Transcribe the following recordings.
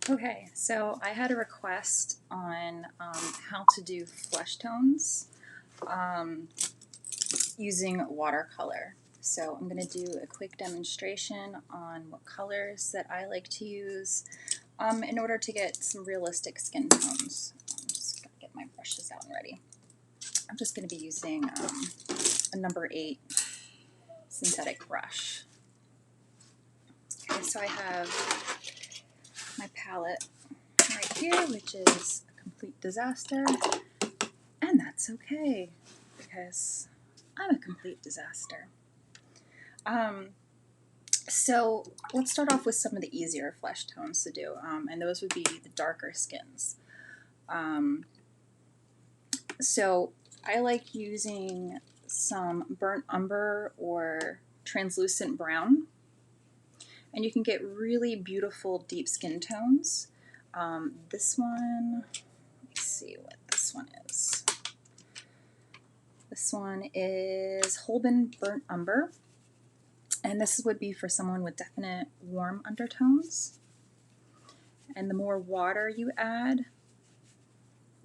Okay, so I had a request on how to do flesh tones using watercolor. So I'm going to do a quick demonstration on what colors that I like to use in order to get some realistic skin tones. I'm just going to get my brushes out and ready. I'm just going to be using a number 8 synthetic brush. Okay, so I have my palette right here, which is a complete disaster, and that's okay because I'm a complete disaster. So let's start off with some of the easier flesh tones to do, and those would be the darker skins. So I like using some burnt umber or translucent brown, and you can get really beautiful deep skin tones. This one, let me see what this one is. This one is Holbein Burnt Umber, and this would be for someone with definite warm undertones. And the more water you add,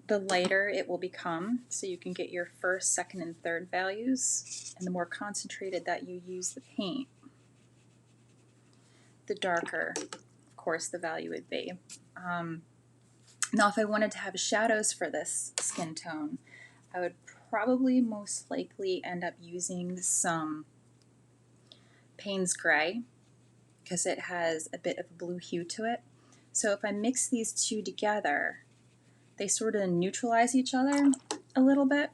the lighter it will become, so you can get your first, second, and third values. And the more concentrated that you use the paint, the darker, of course, the value would be. Now, if I wanted to have shadows for this skin tone, I would probably most likely end up using some Payne's Gray because it has a bit of a blue hue to it. So if I mix these two together, they sort of neutralize each other a little bit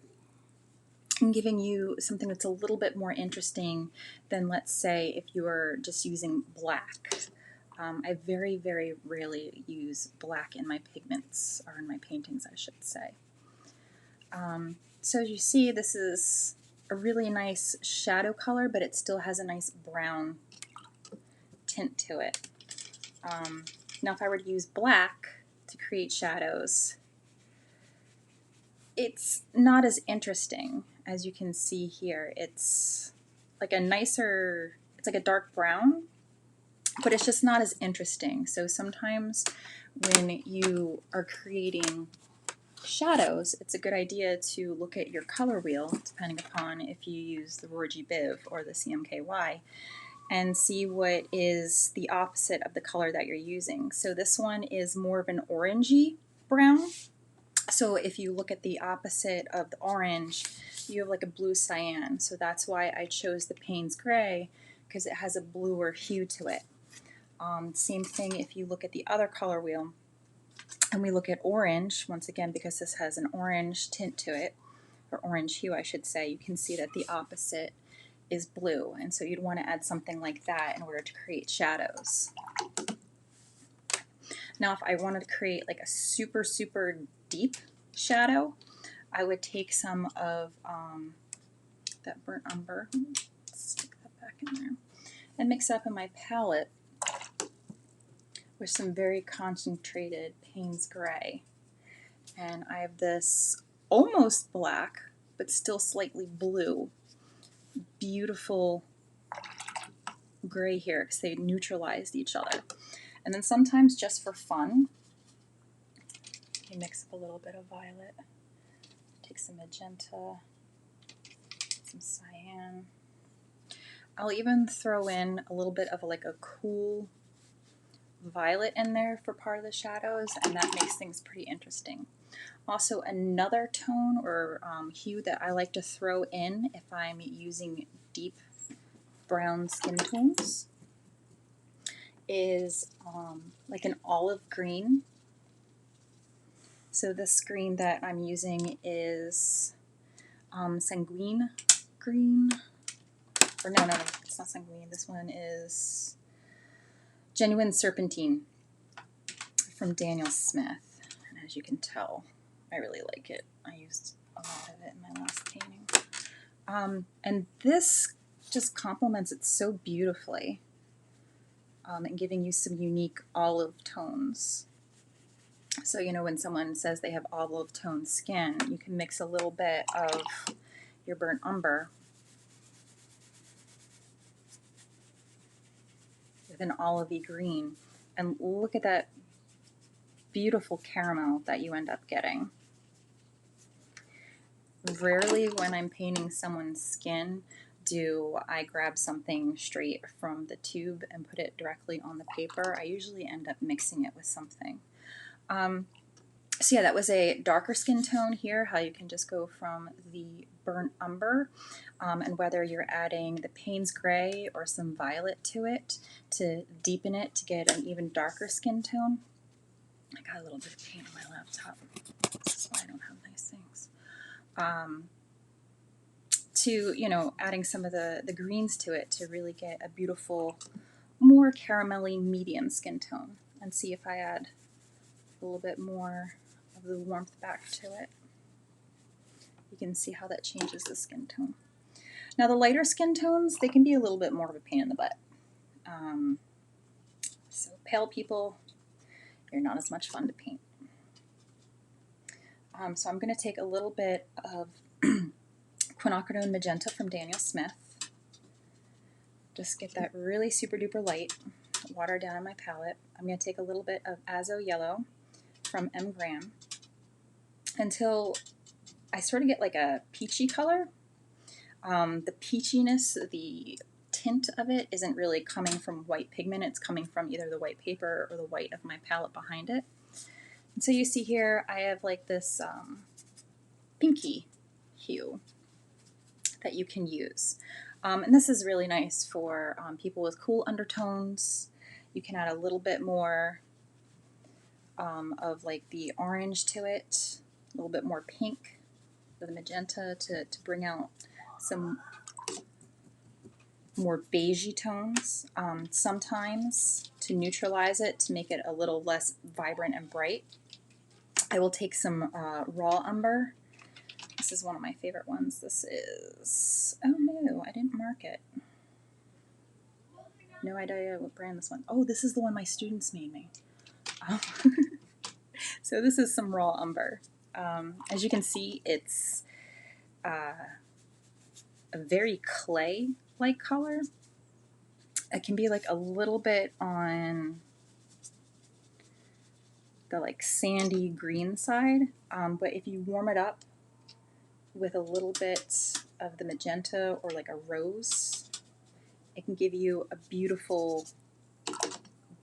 and giving you something that's a little bit more interesting than, let's say, if you were just using black. I very, very rarely use black in my pigments, or in my paintings, I should say. So as you see, this is a really nice shadow color, but it still has a nice brown tint to it. Now if I were to use black to create shadows, it's not as interesting. As you can see here, it's like a nicer, it's like a dark brown, but it's just not as interesting. So sometimes when you are creating shadows, it's a good idea to look at your color wheel, depending upon if you use the Roy G. Biv or the CMKY, and see what is the opposite of the color that you're using. So this one is more of an orangey brown. So if you look at the opposite of the orange, you have like a blue cyan. So that's why I chose the Payne's Gray, because it has a bluer hue to it. Same thing if you look at the other color wheel and we look at orange, once again, because this has an orange tint to it, or orange hue I should say, you can see that the opposite is blue. And so you'd want to add something like that in order to create shadows. Now if I wanted to create like a super, super deep shadow, I would take some of that burnt umber, stick that back in there, and mix up in my palette with some very concentrated Payne's Gray. And I have this almost black, but still slightly blue, beautiful gray here because they neutralized each other. And then sometimes just for fun, you mix up a little bit of violet, take some magenta, some cyan. I'll even throw in a little bit of like a cool violet in there for part of the shadows, and that makes things pretty interesting. Also, another tone or hue that I like to throw in if I'm using deep brown skin tones is like an olive green. So this green that I'm using is sanguine green. Or no, it's not sanguine. This one is Genuine Serpentine from Daniel Smith. And as you can tell, I really like it. I used a lot of it in my last painting. And this just complements it so beautifully, and giving you some unique olive tones. So, you know, when someone says they have olive tone skin, you can mix a little bit of your burnt umber with an olivey green. And look at that beautiful caramel that you end up getting. Rarely when I'm painting someone's skin do I grab something straight from the tube and put it directly on the paper. I usually end up mixing it with something. So yeah, that was a darker skin tone here, how you can just go from the burnt umber, and whether you're adding the Payne's gray or some violet to it to deepen it to get an even darker skin tone. I got a little bit of paint on my laptop. This is why I don't have nice things. To, you know, adding some of the greens to it to really get a beautiful, more caramelly medium skin tone. And see if I add a little bit more of the warmth back to it. You can see how that changes the skin tone. Now the lighter skin tones, they can be a little bit more of a pain in the butt. So pale people, you're not as much fun to paint. So I'm going to take a little bit of quinacridone magenta from Daniel Smith. Just get that really super duper light. Water down on my palette. I'm going to take a little bit of Azo Yellow from M. Graham until I sort of get like a peachy color. The peachiness, the tint of it isn't really coming from white pigment. It's coming from either the white paper or the white of my palette behind it. And so you see here I have like this pinky hue that you can use. And this is really nice for people with cool undertones. You can add a little bit more of like the orange to it, a little bit more pink of the magenta to bring out some more beigey tones. Sometimes to neutralize it, to make it a little less vibrant and bright, I will take some raw umber. This is one of my favorite ones. This is, oh no, I didn't mark it. No idea what brand this one. Oh, this is the one my students made me. So this is some raw umber. As you can see, it's a very clay-like color. It can be like a little bit on the like sandy green side, but if you warm it up with a little bit of the magenta or like a rose, it can give you a beautiful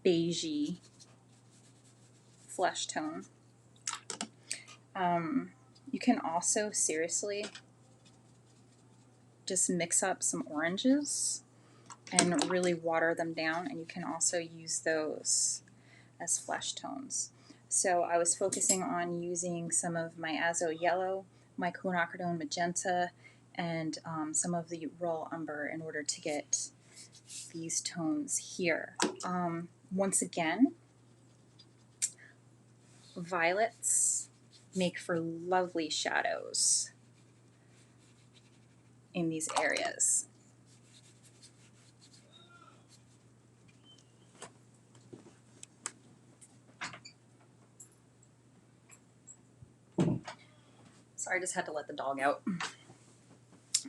beigey flesh tone. You can also seriously just mix up some oranges and really water them down, and you can also use those as flesh tones. So I was focusing on using some of my Azo Yellow, my quinacridone magenta, and some of the raw umber in order to get these tones here. Once again, violets make for lovely shadows in these areas. Sorry, I just had to let the dog out.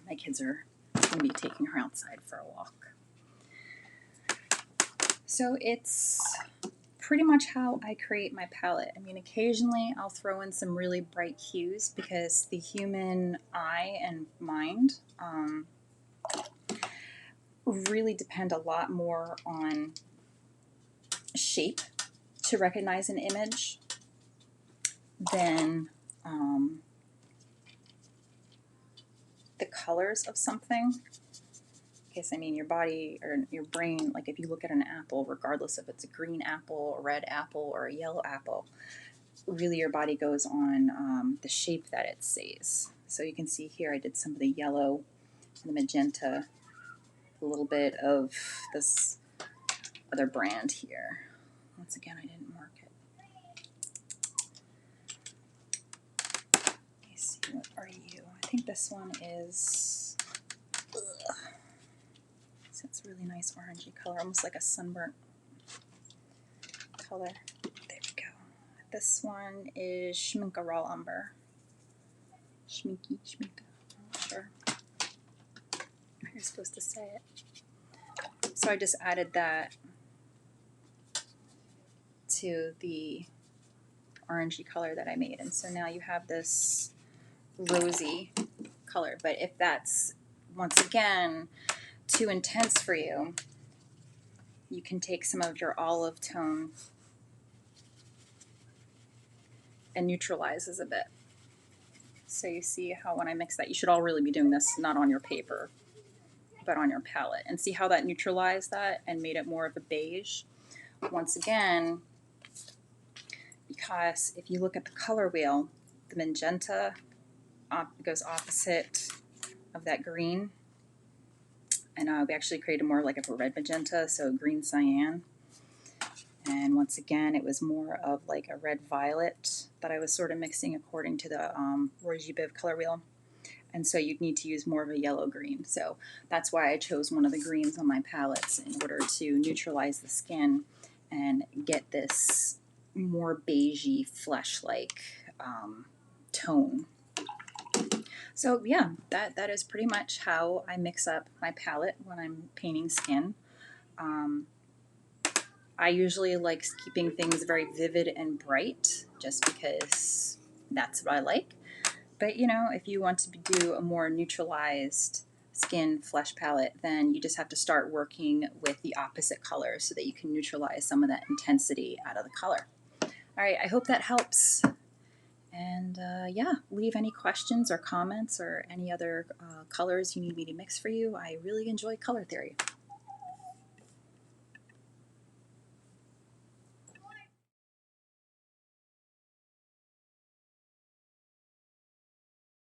My kids are going to be taking her outside for a walk. So it's pretty much how I create my palette. I mean, occasionally I'll throw in some really bright hues because the human eye and mind really depend a lot more on shape to recognize an image than the colors of something. Because, I mean, your body or your brain, like if you look at an apple, regardless if it's a green apple, a red apple, or a yellow apple, really your body goes on the shape that it sees. So you can see here I did some of the yellow and the magenta, a little bit of this other brand here. Once again, I didn't mark it. Let me see, what are you? I think this one is... Ugh. It's a really nice orangey color, almost like a sunburnt color. There we go. This one is Schminke Raw Umber. Schminke. I'm not sure how you're supposed to say it. So I just added that to the orangey color that I made. And so now you have this rosy color. But if that's, once again, too intense for you, you can take some of your olive tone and neutralizes a bit. So you see how when I mix that, you should all really be doing this not on your paper, but on your palette. And see how that neutralized that and made it more of a beige? Once again, because if you look at the color wheel, the magenta goes opposite of that green. And we actually created more like a red magenta, so green cyan. And once again, it was more of like a red violet that I was sort of mixing according to the Roy G. Biv color wheel. And so you'd need to use more of a yellow green. So that's why I chose one of the greens on my palettes in order to neutralize the skin and get this more beigey, flesh-like tone. So yeah, that is pretty much how I mix up my palette when I'm painting skin. I usually like keeping things very vivid and bright just because that's what I like. But you know, if you want to do a more neutralized skin flesh palette, then you just have to start working with the opposite color so that you can neutralize some of that intensity out of the color. All right, I hope that helps. And yeah, leave any questions or comments or any other colors you need me to mix for you. I really enjoy color theory.